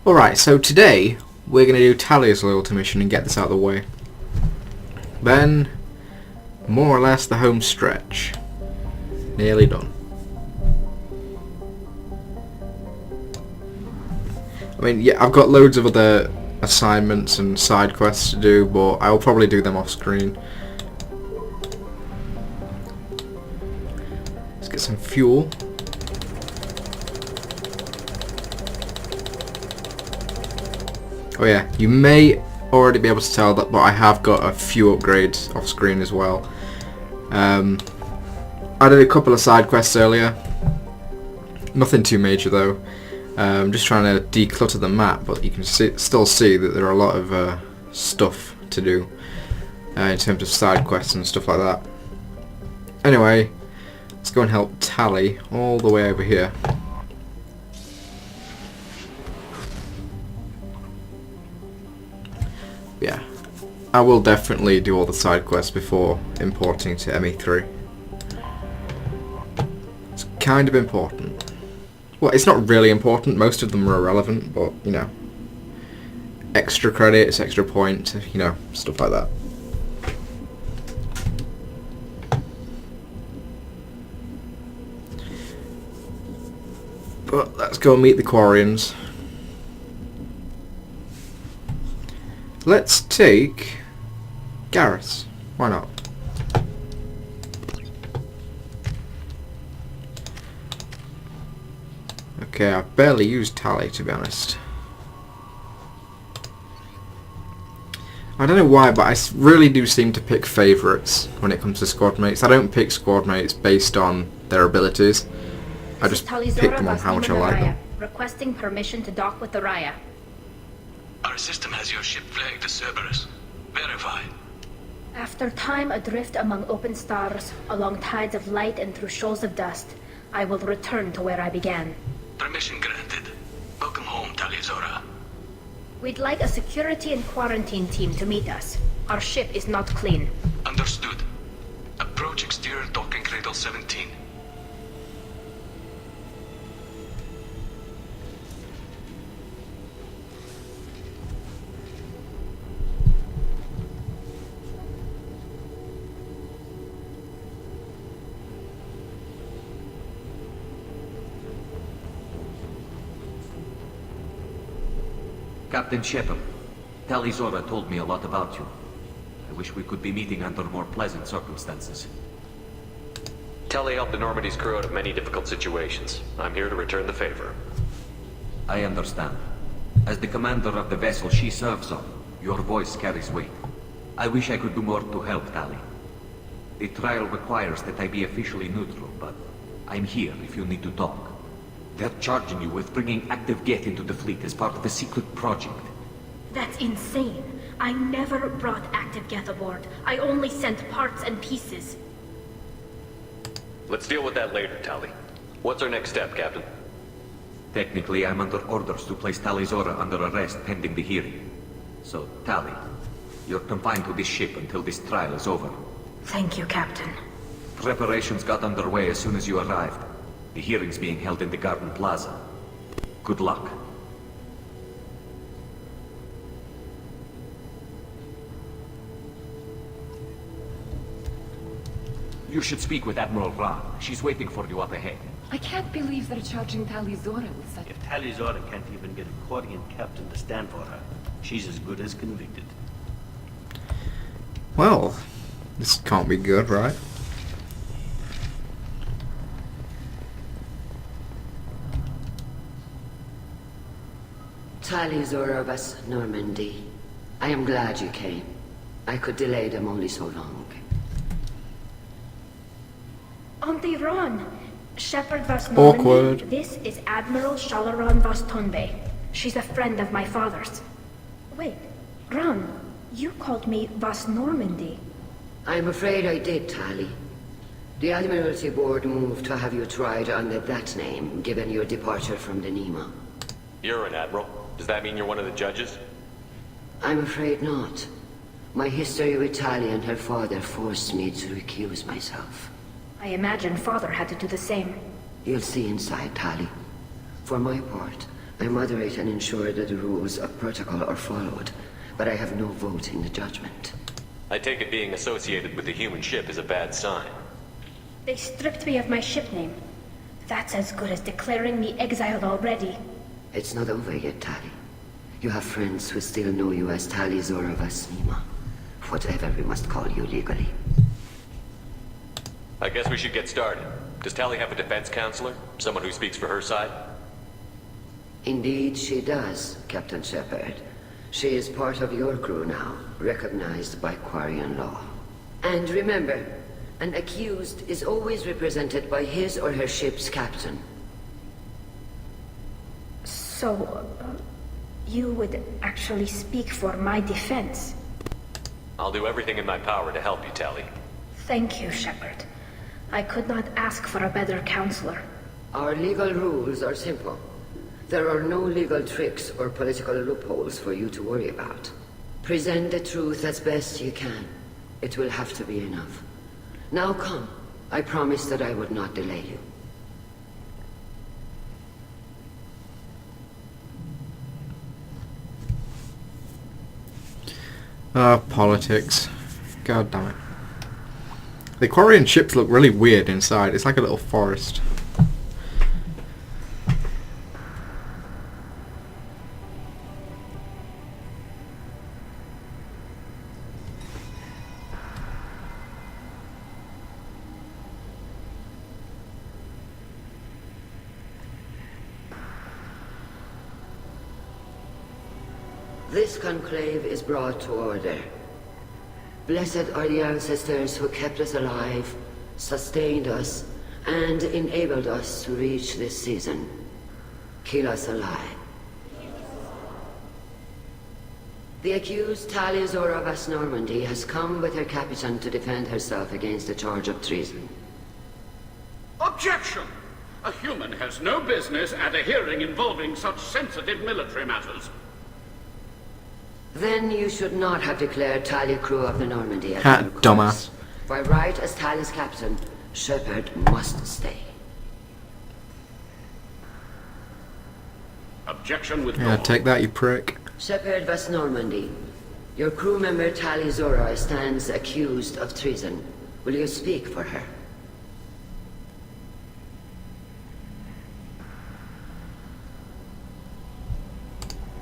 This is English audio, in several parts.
Alright, so today we're going to do Tali's loyalty mission and get this out of the way. Then, more or less the home stretch. Nearly done. I mean, yeah, I've got loads of other assignments and side quests to do, but I'll probably do them off screen. Let's get some fuel. Oh yeah, you may already be able to tell that, but I have got a few upgrades off screen as well. I did a couple of side quests earlier. Nothing too major though. Just trying to declutter the map, but you can still see that there are a lot of stuff to do in terms of side quests and stuff like that. Anyway, let's go and help Tali all the way over here. Yeah, I will definitely do all the side quests before importing to ME3. It's kind of important. Well, it's not really important, most of them are irrelevant, but, you know, extra credits, extra points, you know, stuff like that. But let's go and meet the Quarians. Let's take Garrus. Why not? Okay, I've barely used Tali, to be honest. I don't know why, but I really do seem to pick favourites when it comes to squad mates. I don't pick squad mates based on their abilities. I just pick them on how much I like them. Requesting permission to dock with the Raya. Our system has your ship flagged as Cerberus. Verify. After time adrift among open stars, along tides of light and through shoals of dust, I will return to where I began. Permission granted. Welcome home, Tali. We'd like a security and quarantine team to meet us. Our ship is not clean. Understood. Approach exterior docking cradle 17. Captain Shepard, Tali told me a lot about you. I wish we could be meeting under more pleasant circumstances. Tali helped the Normandy's crew out of many difficult situations. I'm here to return the favor. I understand. As the commander of the vessel she serves on, your voice carries weight. I wish I could do more to help Tali. The trial requires that I be officially neutral, but I'm here if you need to talk. They're charging you with bringing active Geth into the fleet as part of a secret project. That's insane. I never brought active Geth aboard. I only sent parts and pieces. Let's deal with that later, Tali. What's our next step, Captain? Technically, I'm under orders to place Tali under arrest pending the hearing. So, Tali, you're confined to this ship until this trial is over. Thank you, Captain. Preparations got underway as soon as you arrived. The hearing's being held in the Garden Plaza. Good luck. You should speak with Admiral Ra. She's waiting for you up ahead. I can't believe they're charging Tali with such... If Tali can't even get a Quarian captain to stand for her, she's as good as convicted. Well, this can't be good, right? Tali Vas Normandy. I am glad you came. I could delay them only so long. Auntie Ron! Shepard Vas Normandy. Awkward. This is Admiral Shalaran Vas Tonbe. She's a friend of my father's. Wait, Ron, you called me Vas Normandy. I'm afraid I did, Tali. The Admiralty Board moved to have you tried under that name, given your departure from the Nima. You're an admiral. Does that mean you're one of the judges? I'm afraid not. My history with Tali and her father forced me to recuse myself. I imagine father had to do the same. You'll see inside, Tali. For my part, I moderate and ensure that the rules of protocol are followed, but I have no vote in the judgment. I take it being associated with the human ship is a bad sign. They stripped me of my ship name. That's as good as declaring me exiled already. It's not over yet, Tali. You have friends who still know you as Tali Zora Vasnima. Whatever we must call you legally. I guess we should get started. Does Tali have a defense counselor? Someone who speaks for her side? Indeed, she does, Captain Shepard. She is part of your crew now, recognized by Quarian law. And remember, an accused is always represented by his or her ship's captain. So, you would actually speak for my defense? I'll do everything in my power to help you, Tali. Thank you, Shepard. I could not ask for a better counselor. Our legal rules are simple. There are no legal tricks or political loopholes for you to worry about. Present the truth as best you can. It will have to be enough. Now come. I promised that I would not delay you. Politics. God damn it. The Quarian ships look really weird inside. It's like a little forest. This conclave is brought to order. Blessed are the ancestors who kept us alive, sustained us, and enabled us to reach this season. Keep us alive. The accused Tali Zora Vas Normandy has come with her captain to defend herself against the charge of treason. Objection! A human has no business at a hearing involving such sensitive military matters. Then you should not have declared Tali crew of the Normandy as Ha, your corpse. dumbass. By right as Tali's captain, Shepard must stay. Objection withdrawn. Yeah, take that, you prick. Shepard Vas Normandy, your crew member Tali Zora stands accused of treason. Will you speak for her?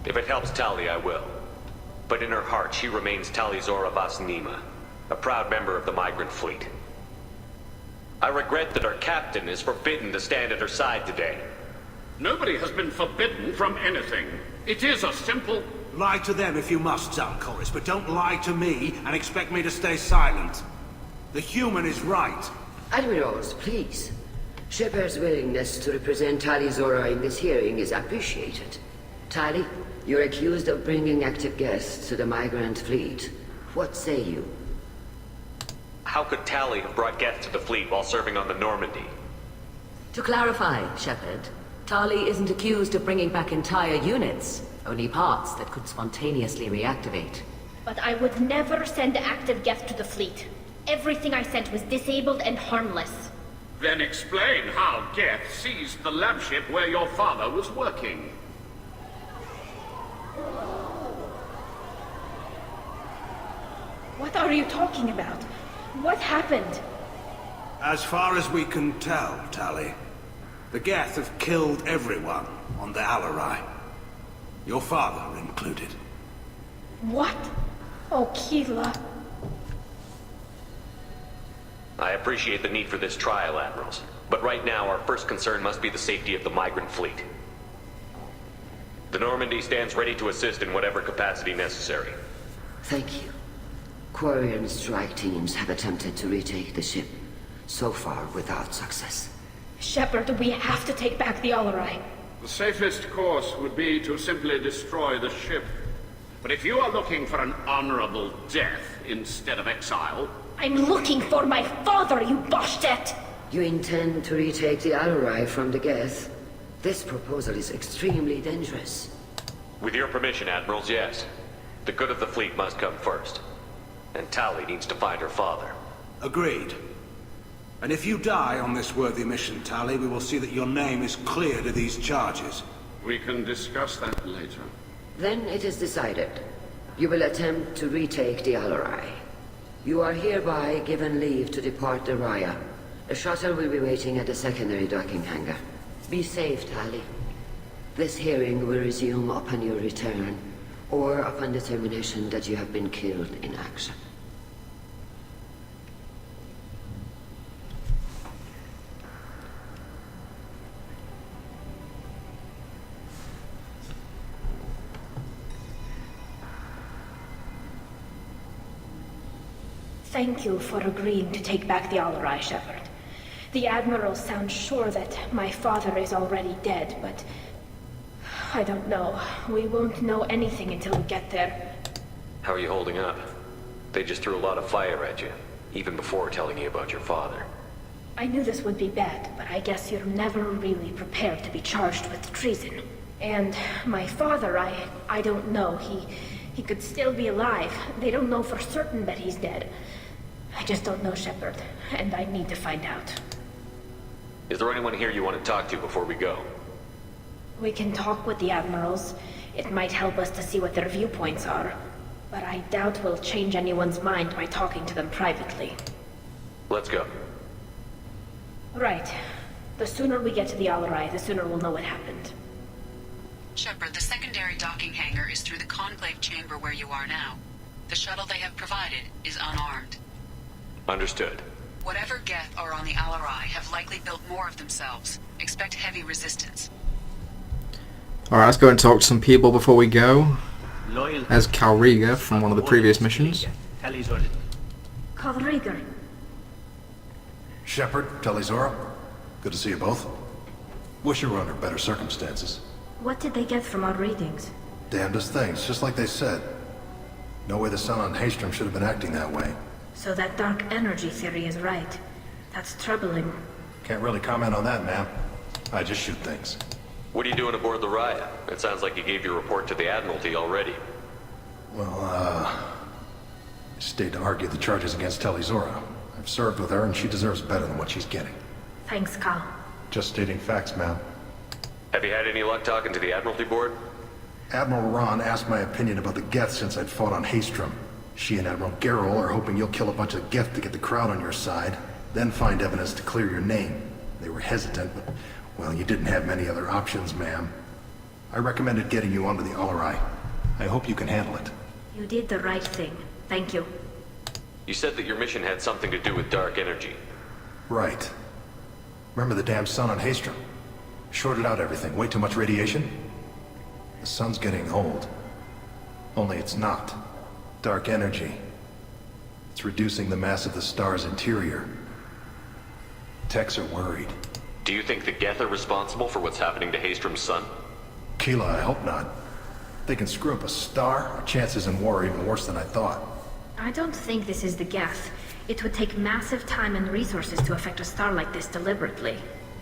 If it helps Tali, I will. But in her heart, she remains Tali Zora Vas Nima, a proud member of the migrant fleet. I regret that our captain is forbidden to stand at her side today. Nobody has been forbidden from anything. It is a simple... Lie to them if you must, Zalcoris, but don't lie to me and expect me to stay silent. The human is right. Admirals, please. Shepard's willingness to represent Tali Zora in this hearing is appreciated. Tali, you're accused of bringing active guests to the migrant fleet. What say you? How could Tali have brought guests to the fleet while serving on the Normandy? To clarify, Shepard, Tali isn't accused of bringing back entire units, only parts that could spontaneously reactivate. But I would never send active guests to the fleet. Everything I sent was disabled and harmless. Then explain how Geth seized the lab ship where your father was working. What are you talking about? What happened? As far as we can tell, Tali, the Geth have killed everyone on the Alarai. Your father included. What? Oh, Keela. I appreciate the need for this trial, Admirals. But right now, our first concern must be the safety of the migrant fleet. The Normandy stands ready to assist in whatever capacity necessary. Thank you. Quarian strike teams have attempted to retake the ship, so far without success. Shepard, we have to take back the Alarai. The safest course would be to simply destroy the ship. But if you are looking for an honorable death instead of exile... I'm looking for my father, you Boshtet! You intend to retake the Alarai from the Geth? This proposal is extremely dangerous. With your permission, Admirals, yes. The good of the fleet must come first. And Tali needs to find her father. Agreed. And if you die on this worthy mission, Tali, we will see that your name is cleared of these charges. We can discuss that later. Then it is decided. You will attempt to retake the Alarai. You are hereby given leave to depart the Raya. The shuttle will be waiting at the secondary docking hangar. Be safe, Tali. This hearing will resume upon your return, or upon determination that you have been killed in action. Thank you for agreeing to take back the Alarai, Shepard. The Admiral sounds sure that my father is already dead, but I don't know. We won't know anything until we get there. How are you holding up? They just threw a lot of fire at you, even before telling you about your father. I knew this would be bad, but I guess you're never really prepared to be charged with treason. And my father, I don't know. He could still be alive. They don't know for certain that he's dead. I just don't know, Shepard, and I need to find out. Is there anyone here you want to talk to before we go? We can talk with the Admirals. It might help us to see what their viewpoints are. But I doubt we'll change anyone's mind by talking to them privately. Let's go. Right. The sooner we get to the Alarai, the sooner we'll know what happened. Shepard, the secondary docking hangar is through the conclave chamber where you are now. The shuttle they have provided is unarmed. Understood. Whatever Geth are on the Alarai have likely built more of themselves. Expect heavy resistance. Alright, let's go and talk to some people before we go. As Calriga from one of the previous missions. Calriga. Shepard, Talizora. Good to see you both. Wish you were under better circumstances. What did they get from our readings? Damnedest things, just like they said. No way the sun on Haystrom should have been acting that way. So that dark energy theory is right. That's troubling. Can't really comment on that, ma'am. I just shoot things. What are you doing aboard the Raya? It sounds like you gave your report to the Admiralty already. Well, I stayed to argue the charges against Talizora. I've served with her and she deserves better than what she's getting. Thanks, Cal. Just stating facts, ma'am. Have you had any luck talking to the Admiralty Board? Admiral Ron asked my opinion about the Geth since I'd fought on Haystrom. She and Admiral Garrel are hoping you'll kill a bunch of Geth to get the crowd on your side, then find evidence to clear your name. They were hesitant, but, well, you didn't have many other options, ma'am. I recommended getting you onto the Alarai. I hope you can handle it. You did the right thing. Thank you. You said that your mission had something to do with dark energy. Right. Remember the damn sun on Haystrom? Shorted out everything. Way too much radiation? The sun's getting old. Only it's not. Dark energy. It's reducing the mass of the star's interior. Techs are worried. Do you think the Geth are responsible for what's happening to Haystrom's sun? Keela, I hope not. If they can screw up a star, our chances in war are even worse than I thought. I don't think this is the Geth. It would take massive time and resources to affect a star like this deliberately.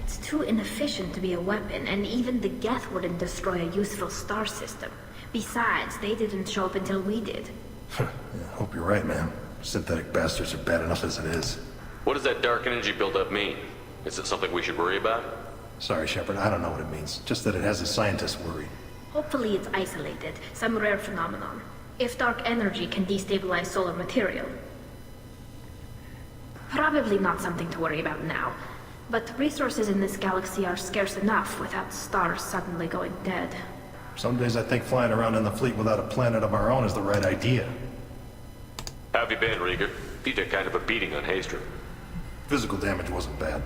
It's too inefficient to be a weapon, and even the Geth wouldn't destroy a useful star system. Besides, they didn't show up until we did. Yeah, hope you're right, man. Synthetic bastards are bad enough as it is. What does that dark energy buildup mean? Is it something we should worry about? Sorry, Shepard, I don't know what it means. Just that it has the scientists worried. Hopefully it's isolated, some rare phenomenon. If dark energy can destabilize solar material. Probably not something to worry about now. But resources in this galaxy are scarce enough without stars suddenly going dead. Some days I think flying around in the fleet without a planet of our own is the right idea. How have you been, Rieger? You took kind of a beating on Haystrom. Physical damage wasn't bad.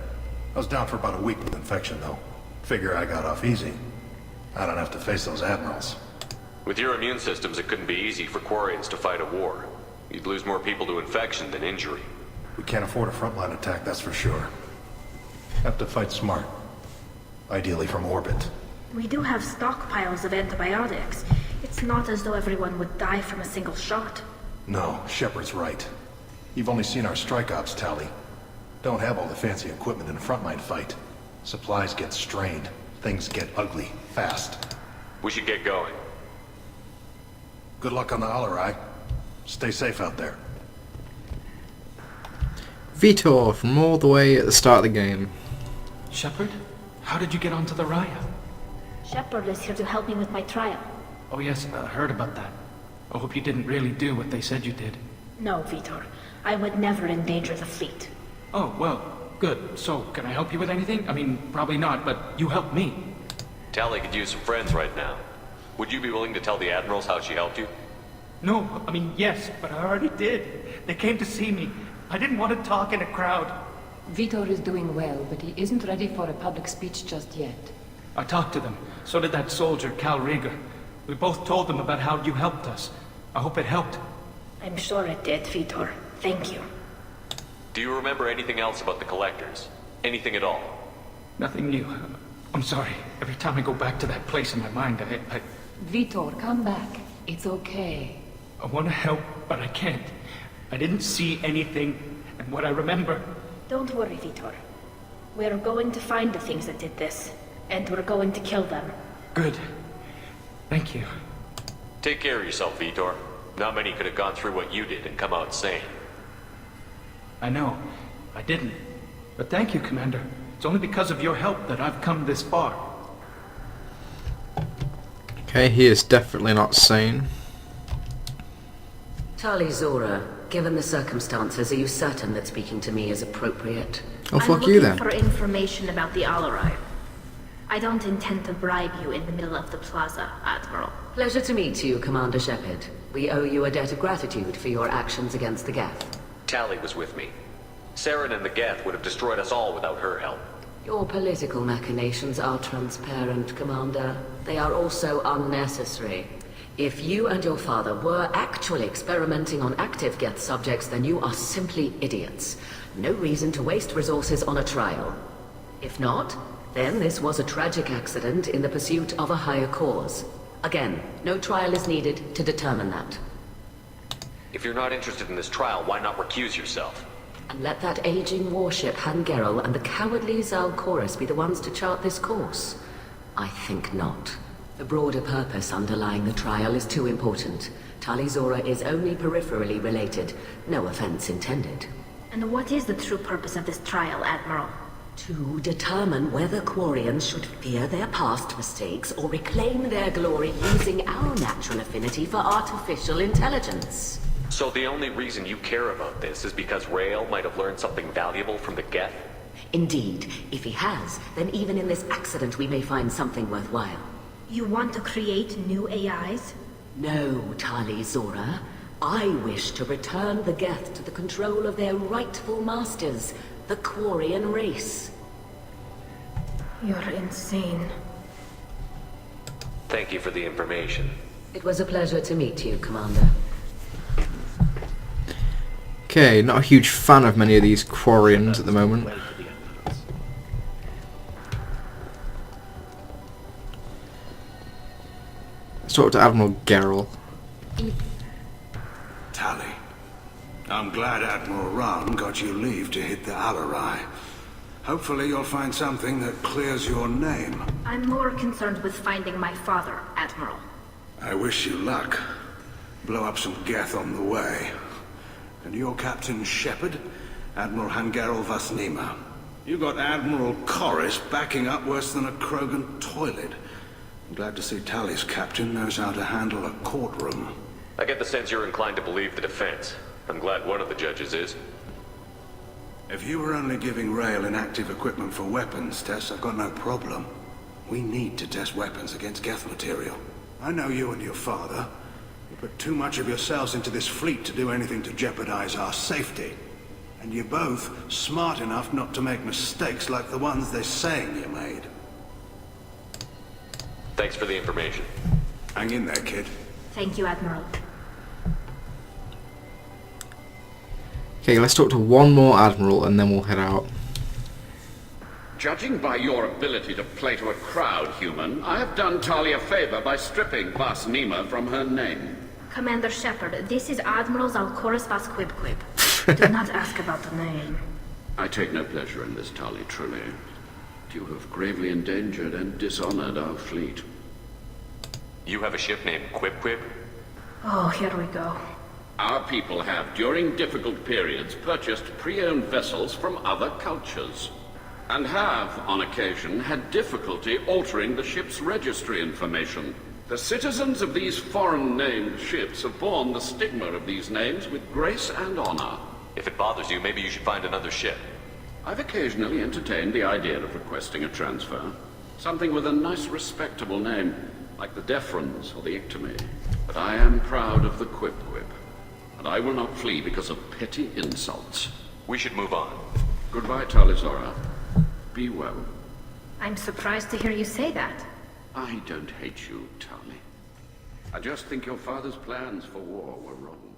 I was down for about a week with infection, though. Figure I got off easy. I don't have to face those admirals. With your immune systems, it couldn't be easy for Quarians to fight a war. You'd lose more people to infection than injury. We can't afford a frontline attack, that's for sure. Have to fight smart. Ideally from orbit. We do have stockpiles of antibiotics. It's not as though everyone would die from a single shot. No, Shepard's right. You've only seen our strike ops, Tali. Don't have all the fancy equipment in a frontline fight. Supplies get strained. Things get ugly, fast. We should get going. Good luck on the Alarai. Stay safe out there. Vitor from all the way at the start of the game. Shepard, how did you get onto the Raya? Shepard is here to help me with my trial. Oh yes, I heard about that. I hope you didn't really do what they said you did. No, Vitor. I would never endanger the fleet. Oh, well, good. So, can I help you with anything? I mean, probably not, but you helped me. Tali could use some friends right now. Would you be willing to tell the admirals how she helped you? No, I mean, yes, but I already did. They came to see me. I didn't want to talk in a crowd. Vitor is doing well, but he isn't ready for a public speech just yet. I talked to them. So did that soldier, Cal Rieger. We both told them about how you helped us. I hope it helped. I'm sure it did, Vitor. Thank you. Do you remember anything else about the Collectors? Anything at all? Nothing new. I'm sorry. Every time I go back to that place in my mind, I... Vitor, come back. It's okay. I want to help, but I can't. I didn't see anything, and what I remember... Don't worry, Vitor. We're going to find the things that did this, and we're going to kill them. Good. Thank you. Take care of yourself, Vitor. Not many could have gone through what you did and come out sane. I know. I didn't. But thank you, Commander. It's only because of your help that I've come this far. Okay, he is definitely not sane. Tali Zora, given the circumstances, are you certain that speaking to me is appropriate? Oh, fuck you then. I'm looking for information about the Alarai. I don't intend to bribe you in the middle of the plaza, Admiral. Pleasure to meet you, Commander Shepard. We owe you a debt of gratitude for your actions against the Geth. Tali was with me. Saren and the Geth would have destroyed us all without her help. Your political machinations are transparent, Commander. They are also unnecessary. If you and your father were actually experimenting on active Geth subjects, then you are simply idiots. No reason to waste resources on a trial. If not, then this was a tragic accident in the pursuit of a higher cause. Again, no trial is needed to determine that. If you're not interested in this trial, why not recuse yourself? And let that aging warship Hangerel and the cowardly Zalcorus be the ones to chart this course? I think not. The broader purpose underlying the trial is too important. Tali Zora is only peripherally related. No offense intended. And what is the true purpose of this trial, Admiral? To determine whether Quarians should fear their past mistakes or reclaim their glory using our natural affinity for artificial intelligence. So the only reason you care about this is because Rael might have learned something valuable from the Geth? Indeed. If he has, then even in this accident we may find something worthwhile. You want to create new AIs? No, Tali Zora. I wish to return the Geth to the control of their rightful masters, the Quarian race. You're insane. Thank you for the information. It was a pleasure to meet you, Commander. Okay, not a huge fan of many of these Quarians at the moment. Let's talk to Admiral Gerrel. Tali, I'm glad Admiral Ran got you leave to hit the Alarai. Hopefully you'll find something that clears your name. I'm more concerned with finding my father, Admiral. I wish you luck. Blow up some Geth on the way. And your Captain Shepard, Admiral Hangerel Vasnima. You got Admiral Corris backing up worse than a Krogan toilet. I'm glad to see Tali's captain knows how to handle a courtroom. I get the sense you're inclined to believe the defense. I'm glad one of the judges is. If you were only giving Rael inactive equipment for weapons tests, I've got no problem. We need to test weapons against Geth material. I know you and your father. You put too much of yourselves into this fleet to do anything to jeopardize our safety. And you're both smart enough not to make mistakes like the ones they're saying you made. Thanks for the information. Hang in there, kid. Thank you, Admiral. Okay, let's talk to one more Admiral and then we'll head out. Judging by your ability to play to a crowd, human, I have done Tali a favor by stripping Vasnima from her name. Commander Shepard, this is Admiral Zalcorus Vasquibquib. Do not ask about the name. I take no pleasure in this, Tali, truly. You have gravely endangered and dishonored our fleet. You have a ship named Quib? Oh, here we go. Our people have, during difficult periods, purchased pre-owned vessels from other cultures. and have, on occasion, had difficulty altering the ship's registry information. The citizens of these foreign-named ships have borne the stigma of these names with grace and honor. If it bothers you, maybe you should find another ship. I've occasionally entertained the idea of requesting a transfer. Something with a nice, respectable name, like the Defrons or the Ictomy. But I am proud of the Quip-Quip, and I will not flee because of petty insults. We should move on. Goodbye, Talizora. Be well. I'm surprised to hear you say that. I don't hate you, Tali. I just think your father's plans for war were wrong.